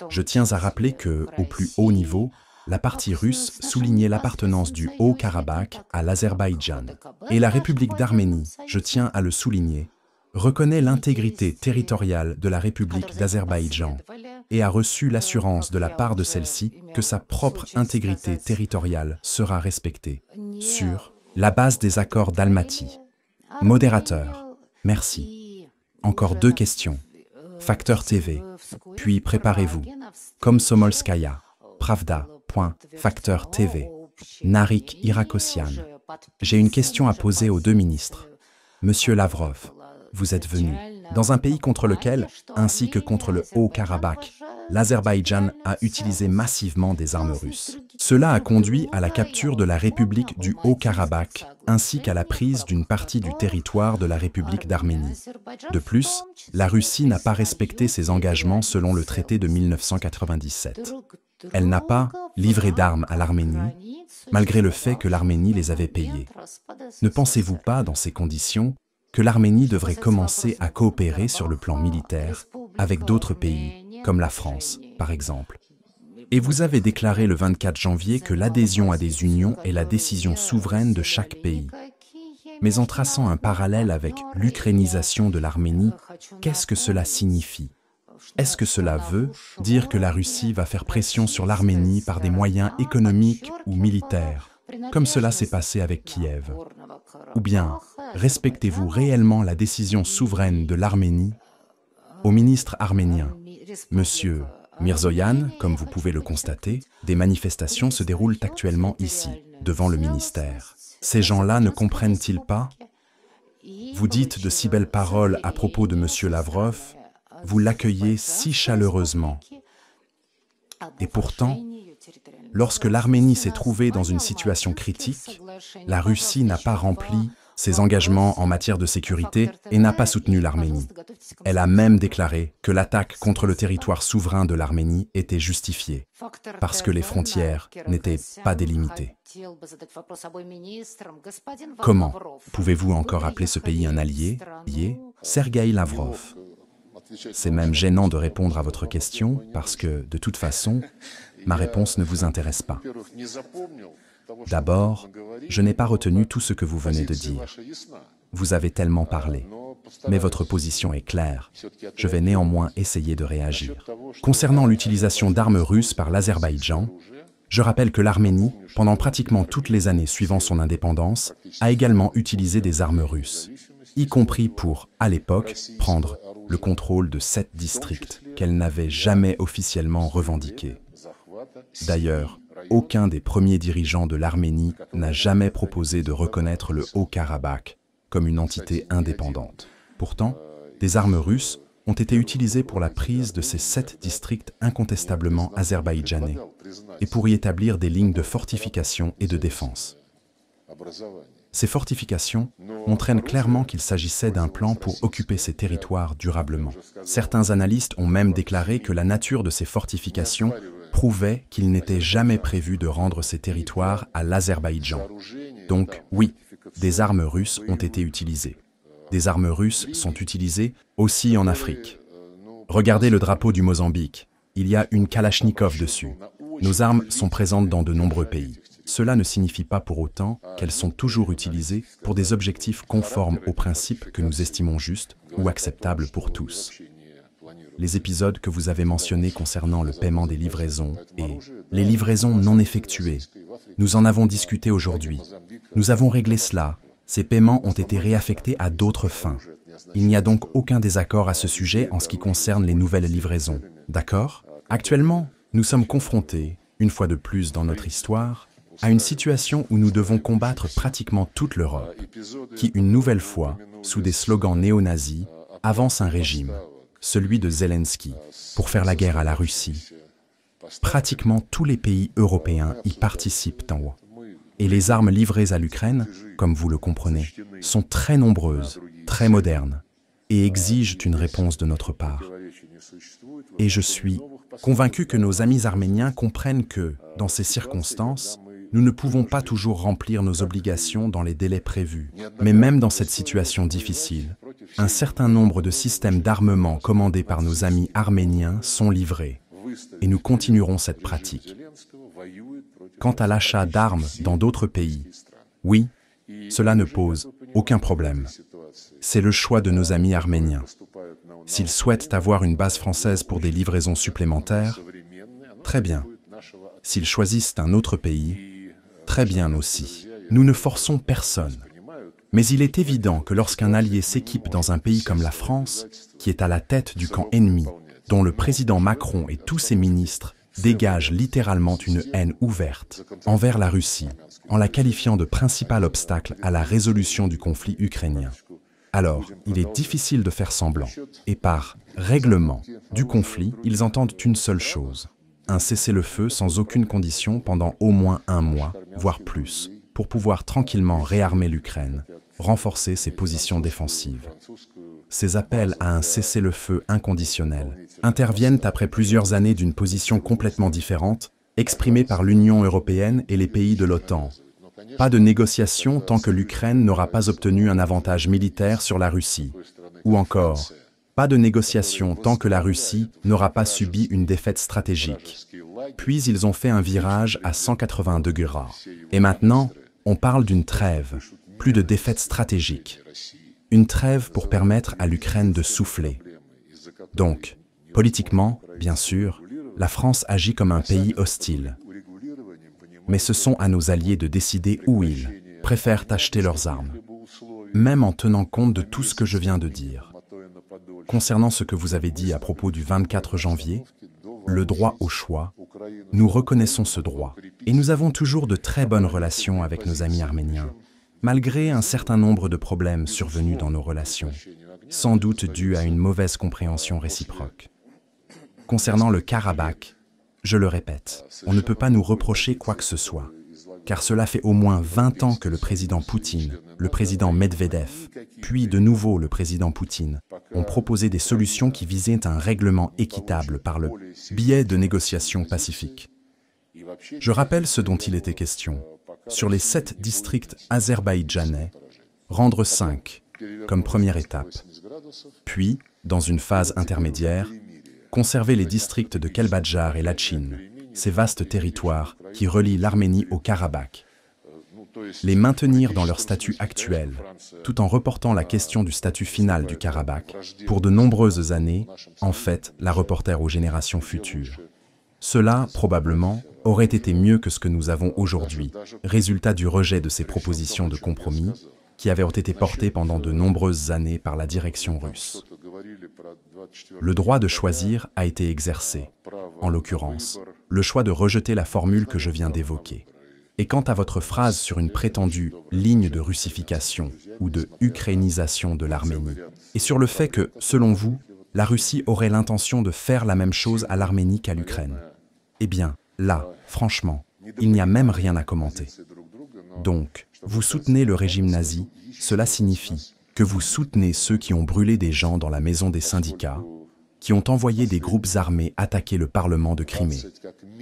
Je tiens à rappeler que, au plus haut niveau, la partie russe soulignait l'appartenance du Haut-Karabakh à l'Azerbaïdjan. Et la République d'Arménie, je tiens à le souligner, reconnaît l'intégrité territoriale de la République d'Azerbaïdjan et a reçu l'assurance de la part de celle-ci que sa propre intégrité territoriale sera respectée, sur la base des accords d'Almaty. Modérateur, merci. Encore 2 questions. Facteur TV, puis préparez-vous. Komsomolskaya, Pravda.Facteur TV. Narik Irakosian. J'ai une question à poser aux 2 ministres. Monsieur Lavrov, vous êtes venu dans un pays contre lequel, ainsi que contre le Haut-Karabakh, l'Azerbaïdjan a utilisé massivement des armes russes. Cela a conduit à la capture de la République du Haut-Karabakh, ainsi qu'à la prise d'une partie du territoire de la République d'Arménie. De plus, la Russie n'a pas respecté ses engagements selon le traité de 1997. Elle n'a pas livré d'armes à l'Arménie, malgré le fait que l'Arménie les avait payées. Ne pensez-vous pas, dans ces conditions, que l'Arménie devrait commencer à coopérer sur le plan militaire avec d'autres pays, comme la France, par exemple? Et vous avez déclaré le 24 janvier que l'adhésion à des unions est la décision souveraine de chaque pays. Mais en traçant un parallèle avec l'ukrainisation de l'Arménie, qu'est-ce que cela signifie? Est-ce que cela veut dire que la Russie va faire pression sur l'Arménie par des moyens économiques ou militaires, comme cela s'est passé avec Kiev? Ou bien, respectez-vous réellement la décision souveraine de l'Arménie? Au ministre arménien, Monsieur Mirzoyan, comme vous pouvez le constater, des manifestations se déroulent actuellement ici, devant le ministère. Ces gens-là ne comprennent-ils pas? Vous dites de si belles paroles à propos de Monsieur Lavrov, vous l'accueillez si chaleureusement. Et pourtant, lorsque l'Arménie s'est trouvée dans une situation critique, la Russie n'a pas rempli ses engagements en matière de sécurité et n'a pas soutenu l'Arménie. Elle a même déclaré que l'attaque contre le territoire souverain de l'Arménie était justifiée, parce que les frontières n'étaient pas délimitées. Comment pouvez-vous encore appeler ce pays un allié? Sergueï Lavrov. C'est même gênant de répondre à votre question, parce que, de toute façon, ma réponse ne vous intéresse pas. D'abord, je n'ai pas retenu tout ce que vous venez de dire. Vous avez tellement parlé. Mais votre position est claire. Je vais néanmoins essayer de réagir. Concernant l'utilisation d'armes russes par l'Azerbaïdjan, je rappelle que l'Arménie, pendant pratiquement toutes les années suivant son indépendance, a également utilisé des armes russes, y compris pour, à l'époque, prendre le contrôle de 7 districts qu'elle n'avait jamais officiellement revendiqués. D'ailleurs, aucun des premiers dirigeants de l'Arménie n'a jamais proposé de reconnaître le Haut-Karabakh comme une entité indépendante. Pourtant, des armes russes ont été utilisées pour la prise de ces 7 districts incontestablement azerbaïdjanais et pour y établir des lignes de fortification et de défense. Ces fortifications montraient clairement qu'il s'agissait d'un plan pour occuper ces territoires durablement. Certains analystes ont même déclaré que la nature de ces fortifications prouvait qu'il n'était jamais prévu de rendre ces territoires à l'Azerbaïdjan. Donc, oui, des armes russes ont été utilisées. Des armes russes sont utilisées aussi en Afrique. Regardez le drapeau du Mozambique. Il y a une Kalachnikov dessus. Nos armes sont présentes dans de nombreux pays. Cela ne signifie pas pour autant qu'elles sont toujours utilisées pour des objectifs conformes aux principes que nous estimons justes ou acceptables pour tous. Les épisodes que vous avez mentionnés concernant le paiement des livraisons et les livraisons non effectuées, nous en avons discuté aujourd'hui. Nous avons réglé cela. Ces paiements ont été réaffectés à d'autres fins. Il n'y a donc aucun désaccord à ce sujet en ce qui concerne les nouvelles livraisons. D'accord? Actuellement, nous sommes confrontés, une fois de plus dans notre histoire, à une situation où nous devons combattre pratiquement toute l'Europe, qui, une nouvelle fois, sous des slogans néo-nazis, avance un régime, celui de Zelensky, pour faire la guerre à la Russie. Pratiquement tous les pays européens y participent en haut. Et les armes livrées à l'Ukraine, comme vous le comprenez, sont très nombreuses, très modernes, et exigent une réponse de notre part. Et je suis convaincu que nos amis arméniens comprennent que, dans ces circonstances, nous ne pouvons pas toujours remplir nos obligations dans les délais prévus. Mais même dans cette situation difficile, un certain nombre de systèmes d'armement commandés par nos amis arméniens sont livrés. Et nous continuerons cette pratique. Quant à l'achat d'armes dans d'autres pays, oui, cela ne pose aucun problème. C'est le choix de nos amis arméniens. S'ils souhaitent avoir une base française pour des livraisons supplémentaires, très bien. S'ils choisissent un autre pays, très bien aussi. Nous ne forçons personne. Mais il est évident que lorsqu'un allié s'équipe dans un pays comme la France, qui est à la tête du camp ennemi, dont le président Macron et tous ses ministres dégagent littéralement une haine ouverte envers la Russie, en la qualifiant de principal obstacle à la résolution du conflit ukrainien, alors il est difficile de faire semblant. Et par règlement du conflit, ils entendent une seule chose: un cessez-le-feu sans aucune condition pendant au moins 1 mois, voire plus, pour pouvoir tranquillement réarmer l'Ukraine, renforcer ses positions défensives. Ces appels à un cessez-le-feu inconditionnel interviennent après plusieurs années d'une position complètement différente, exprimée par l'Union européenne et les pays de l'OTAN. Pas de négociation tant que l'Ukraine n'aura pas obtenu un avantage militaire sur la Russie. Ou encore, pas de négociation tant que la Russie n'aura pas subi une défaite stratégique. Puis ils ont fait un virage à 180 degrés. Et maintenant, on parle d'une trêve, plus de défaite stratégique. Une trêve pour permettre à l'Ukraine de souffler. Donc, politiquement, bien sûr, la France agit comme un pays hostile. Mais ce sont à nos alliés de décider où ils préfèrent acheter leurs armes, même en tenant compte de tout ce que je viens de dire. Concernant ce que vous avez dit à propos du 24 janvier, le droit au choix, nous reconnaissons ce droit. Et nous avons toujours de très bonnes relations avec nos amis arméniens, malgré un certain nombre de problèmes survenus dans nos relations, sans doute dus à une mauvaise compréhension réciproque. Concernant le Karabakh, je le répète, on ne peut pas nous reprocher quoi que ce soit. car cela fait au moins 20 ans que le président Poutine, le président Medvedev, puis de nouveau le président Poutine, ont proposé des solutions qui visaient un règlement équitable par le biais de négociations pacifiques. Je rappelle ce dont il était question. Sur les 7 districts azerbaïdjanais, rendre 5 comme première étape. Puis, dans une phase intermédiaire, conserver les districts de Kelbadjar et Lachin, ces vastes territoires qui relient l'Arménie au Karabakh. Les maintenir dans leur statut actuel, tout en reportant la question du statut final du Karabakh pour de nombreuses années, en fait, la reporter aux générations futures. Cela, probablement, aurait été mieux que ce que nous avons aujourd'hui, résultat du rejet de ces propositions de compromis qui avaient été portées pendant de nombreuses années par la direction russe. Le droit de choisir a été exercé, en l'occurrence, le choix de rejeter la formule que je viens d'évoquer. Et quant à votre phrase sur une prétendue ligne de russification ou de ukrainisation de l'Arménie, et sur le fait que, selon vous, la Russie aurait l'intention de faire la même chose à l'Arménie qu'à l'Ukraine, eh bien, là, franchement, il n'y a même rien à commenter. Donc, vous soutenez le régime nazi, cela signifie que vous soutenez ceux qui ont brûlé des gens dans la maison des syndicats, qui ont envoyé des groupes armés attaquer le Parlement de Crimée,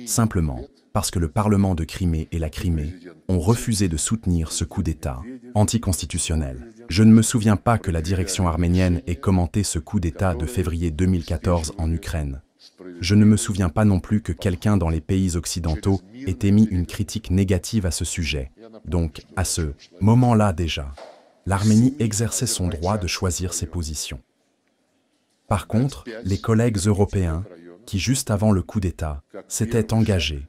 simplement parce que le Parlement de Crimée et la Crimée ont refusé de soutenir ce coup d'État anticonstitutionnel. Je ne me souviens pas que la direction arménienne ait commenté ce coup d'État de février 2014 en Ukraine. Je ne me souviens pas non plus que quelqu'un dans les pays occidentaux ait émis une critique négative à ce sujet. Donc, à ce moment-là déjà, l'Arménie exerçait son droit de choisir ses positions. Par contre, les collègues européens, qui juste avant le coup d'État, s'étaient engagés,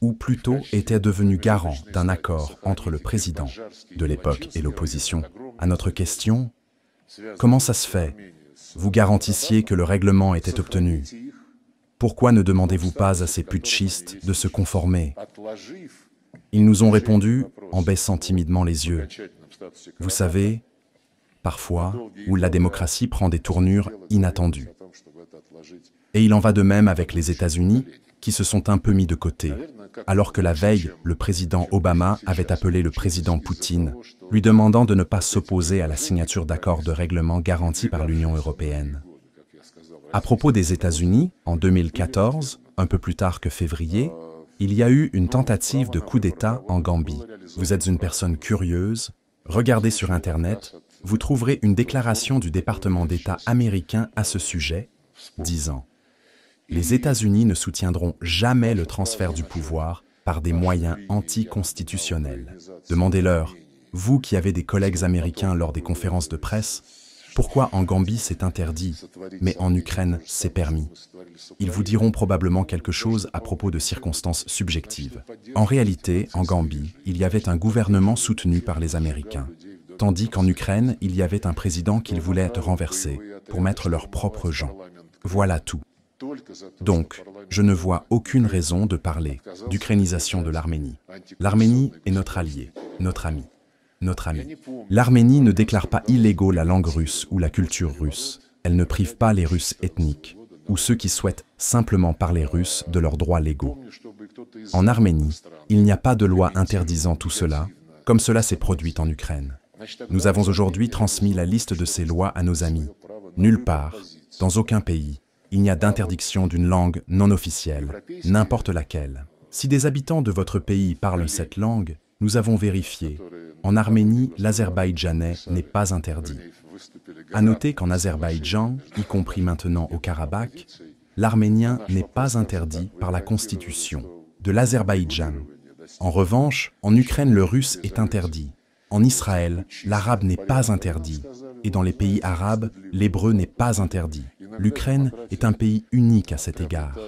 ou plutôt étaient devenus garants d'un accord entre le président de l'époque et l'opposition, à notre question, comment ça se fait? Vous garantissiez que le règlement était obtenu. Pourquoi ne demandez-vous pas à ces putschistes de se conformer? Ils nous ont répondu en baissant timidement les yeux. Vous savez, parfois, où la démocratie prend des tournures inattendues. Et il en va de même avec les États-Unis, qui se sont un peu mis de côté, alors que la veille, le président Obama avait appelé le président Poutine, lui demandant de ne pas s'opposer à la signature d'accords de règlement garantis par l'Union européenne. À propos des États-Unis, en 2014, un peu plus tard que février, il y a eu une tentative de coup d'État en Gambie. Vous êtes une personne curieuse, regardez sur Internet, vous trouverez une déclaration du département d'État américain à ce sujet, disant « Les États-Unis ne soutiendront jamais le transfert du pouvoir par des moyens anticonstitutionnels. » Demandez-leur, vous qui avez des collègues américains lors des conférences de presse, pourquoi en Gambie c'est interdit, mais en Ukraine c'est permis? Ils vous diront probablement quelque chose à propos de circonstances subjectives. En réalité, en Gambie, il y avait un gouvernement soutenu par les Américains, tandis qu'en Ukraine, il y avait un président qu'ils voulaient être renversé pour mettre leurs propres gens. Voilà tout. Donc, je ne vois aucune raison de parler d'ukrainisation de l'Arménie. L'Arménie est notre allié, notre ami. Notre ami. L'Arménie ne déclare pas illégaux la langue russe ou la culture russe. Elle ne prive pas les Russes ethniques ou ceux qui souhaitent simplement parler russe de leurs droits légaux. En Arménie, il n'y a pas de loi interdisant tout cela, comme cela s'est produit en Ukraine. Nous avons aujourd'hui transmis la liste de ces lois à nos amis. Nulle part, dans aucun pays, il n'y a d'interdiction d'une langue non officielle, n'importe laquelle. Si des habitants de votre pays parlent cette langue, nous avons vérifié. En Arménie, l'azerbaïdjanais n'est pas interdit. À noter qu'en Azerbaïdjan, y compris maintenant au Karabakh, l'arménien n'est pas interdit par la constitution de l'Azerbaïdjan. En revanche, en Ukraine, le russe est interdit. En Israël, l'arabe n'est pas interdit. Et dans les pays arabes, l'hébreu n'est pas interdit. L'Ukraine est un pays unique à cet égard.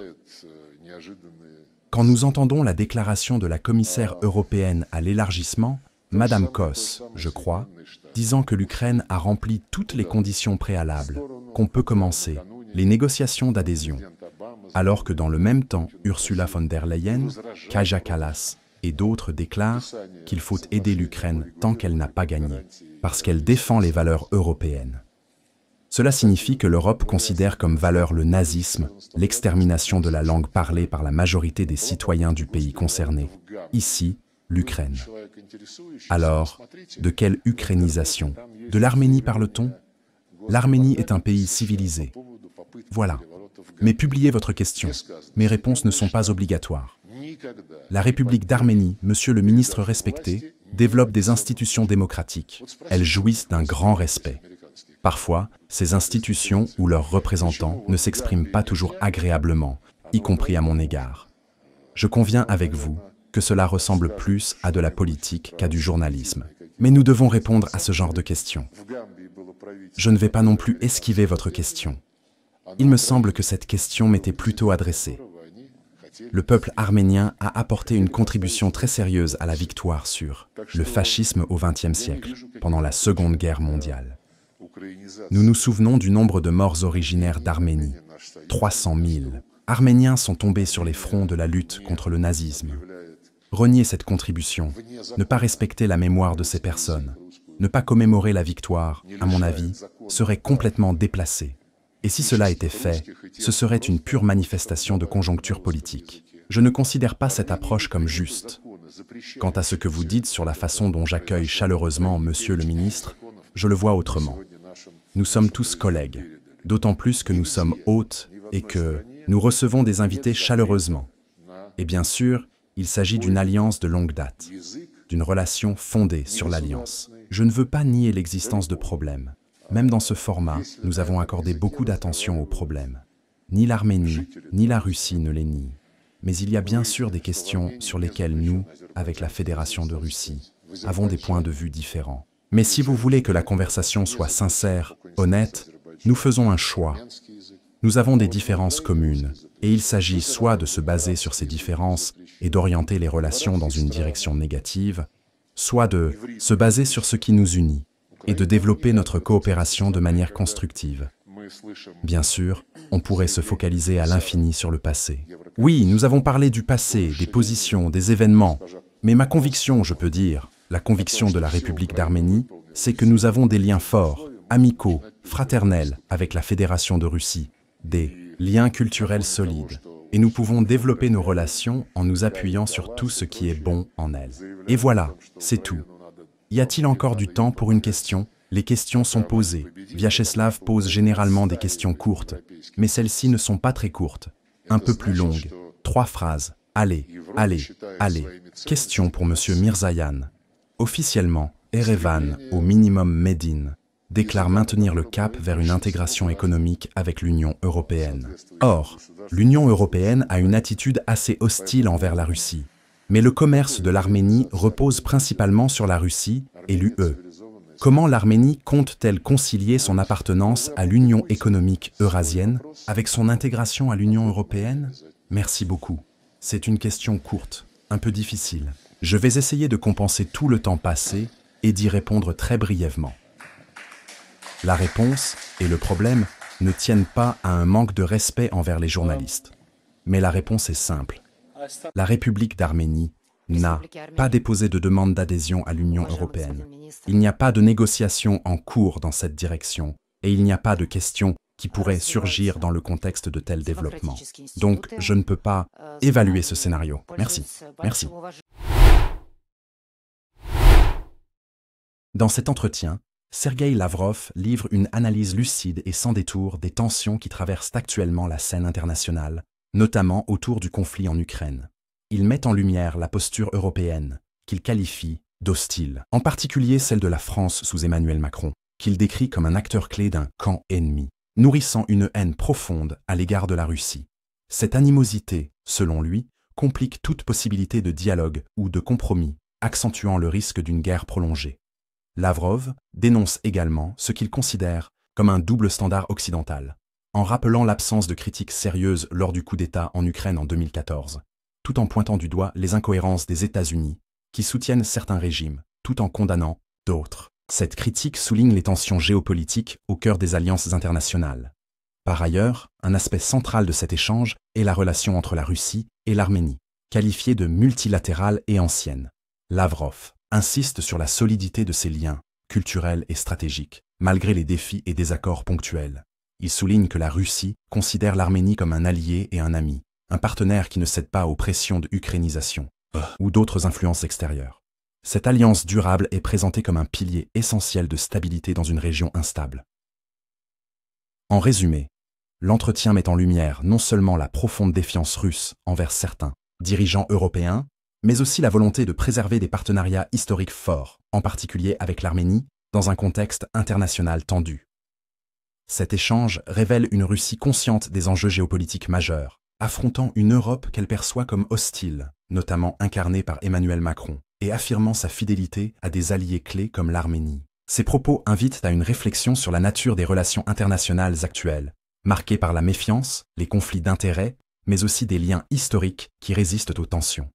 Quand nous entendons la déclaration de la commissaire européenne à l'élargissement, Madame Koss, je crois, disant que l'Ukraine a rempli toutes les conditions préalables, qu'on peut commencer les négociations d'adhésion, alors que dans le même temps, Ursula von der Leyen, Kaja Kallas et d'autres déclarent qu'il faut aider l'Ukraine tant qu'elle n'a pas gagné, parce qu'elle défend les valeurs européennes. Cela signifie que l'Europe considère comme valeur le nazisme, l'extermination de la langue parlée par la majorité des citoyens du pays concerné. Ici, l'Ukraine. Alors, de quelle ukrainisation? De l'Arménie parle-t-on? L'Arménie est un pays civilisé. Voilà. Mais publiez votre question. Mes réponses ne sont pas obligatoires. La République d'Arménie, monsieur le ministre respecté, développe des institutions démocratiques. Elles jouissent d'un grand respect. Parfois, ces institutions ou leurs représentants ne s'expriment pas toujours agréablement, y compris à mon égard. Je conviens avec vous que cela ressemble plus à de la politique qu'à du journalisme. Mais nous devons répondre à ce genre de questions. Je ne vais pas non plus esquiver votre question. Il me semble que cette question m'était plutôt adressée. Le peuple arménien a apporté une contribution très sérieuse à la victoire sur le fascisme au XXe siècle, pendant la Seconde Guerre mondiale. Nous nous souvenons du nombre de morts originaires d'Arménie. 300 000 Arméniens sont tombés sur les fronts de la lutte contre le nazisme. Renier cette contribution, ne pas respecter la mémoire de ces personnes, ne pas commémorer la victoire, à mon avis, serait complètement déplacé. Et si cela était fait, ce serait une pure manifestation de conjoncture politique. Je ne considère pas cette approche comme juste. Quant à ce que vous dites sur la façon dont j'accueille chaleureusement Monsieur le ministre, je le vois autrement. Nous sommes tous collègues, d'autant plus que nous sommes hôtes et que nous recevons des invités chaleureusement. Et bien sûr, il s'agit d'une alliance de longue date, d'une relation fondée sur l'alliance. Je ne veux pas nier l'existence de problèmes. Même dans ce format, nous avons accordé beaucoup d'attention aux problèmes. Ni l'Arménie, ni la Russie ne les nient. Mais il y a bien sûr des questions sur lesquelles nous, avec la Fédération de Russie, avons des points de vue différents. Mais si vous voulez que la conversation soit sincère, honnête, nous faisons un choix. Nous avons des différences communes, et il s'agit soit de se baser sur ces différences et d'orienter les relations dans une direction négative, soit de se baser sur ce qui nous unit et de développer notre coopération de manière constructive. Bien sûr, on pourrait se focaliser à l'infini sur le passé. Oui, nous avons parlé du passé, des positions, des événements, mais ma conviction, je peux dire, la conviction de la République d'Arménie, c'est que nous avons des liens forts, amicaux, fraternels avec la Fédération de Russie, des liens culturels solides, et nous pouvons développer nos relations en nous appuyant sur tout ce qui est bon en elles. Et voilà, c'est tout. Y a-t-il encore du temps pour une question? Les questions sont posées. Vyacheslav pose généralement des questions courtes, mais celles-ci ne sont pas très courtes, un peu plus longues. 3 phrases. Allez, allez, allez. Question pour Monsieur Mirzayan. Officiellement, Erevan, au minimum Médine, déclare maintenir le cap vers une intégration économique avec l'Union européenne. Or, l'Union européenne a une attitude assez hostile envers la Russie. Mais le commerce de l'Arménie repose principalement sur la Russie et l'UE. Comment l'Arménie compte-t-elle concilier son appartenance à l'Union économique eurasienne avec son intégration à l'Union européenne? Merci beaucoup. C'est une question courte, un peu difficile. Je vais essayer de compenser tout le temps passé et d'y répondre très brièvement. La réponse et le problème ne tiennent pas à un manque de respect envers les journalistes. Mais la réponse est simple. La République d'Arménie n'a pas déposé de demande d'adhésion à l'Union européenne. Il n'y a pas de négociation en cours dans cette direction et il n'y a pas de questions qui pourraient surgir dans le contexte de tels développements. Donc, je ne peux pas évaluer ce scénario. Merci. Merci. Dans cet entretien, Sergueï Lavrov livre une analyse lucide et sans détour des tensions qui traversent actuellement la scène internationale, notamment autour du conflit en Ukraine. Il met en lumière la posture européenne, qu'il qualifie d'hostile, en particulier celle de la France sous Emmanuel Macron, qu'il décrit comme un acteur clé d'un camp ennemi, nourrissant une haine profonde à l'égard de la Russie. Cette animosité, selon lui, complique toute possibilité de dialogue ou de compromis, accentuant le risque d'une guerre prolongée. Lavrov dénonce également ce qu'il considère comme un double standard occidental, en rappelant l'absence de critiques sérieuses lors du coup d'État en Ukraine en 2014, tout en pointant du doigt les incohérences des États-Unis, qui soutiennent certains régimes, tout en condamnant d'autres. Cette critique souligne les tensions géopolitiques au cœur des alliances internationales. Par ailleurs, un aspect central de cet échange est la relation entre la Russie et l'Arménie, qualifiée de multilatérale et ancienne. Lavrov insiste sur la solidité de ces liens, culturels et stratégiques, malgré les défis et désaccords ponctuels. Il souligne que la Russie considère l'Arménie comme un allié et un ami, un partenaire qui ne cède pas aux pressions de ukrainisation. ou d'autres influences extérieures. Cette alliance durable est présentée comme un pilier essentiel de stabilité dans une région instable. En résumé, l'entretien met en lumière non seulement la profonde défiance russe envers certains dirigeants européens, mais aussi la volonté de préserver des partenariats historiques forts, en particulier avec l'Arménie, dans un contexte international tendu. Cet échange révèle une Russie consciente des enjeux géopolitiques majeurs, affrontant une Europe qu'elle perçoit comme hostile, notamment incarnée par Emmanuel Macron, et affirmant sa fidélité à des alliés clés comme l'Arménie. Ces propos invitent à une réflexion sur la nature des relations internationales actuelles, marquées par la méfiance, les conflits d'intérêts, mais aussi des liens historiques qui résistent aux tensions.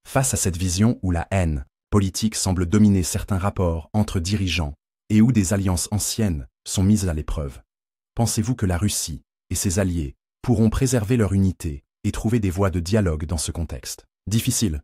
Face à cette vision où la haine politique semble dominer certains rapports entre dirigeants et où des alliances anciennes sont mises à l'épreuve, pensez-vous que la Russie et ses alliés pourront préserver leur unité et trouver des voies de dialogue dans ce contexte difficile?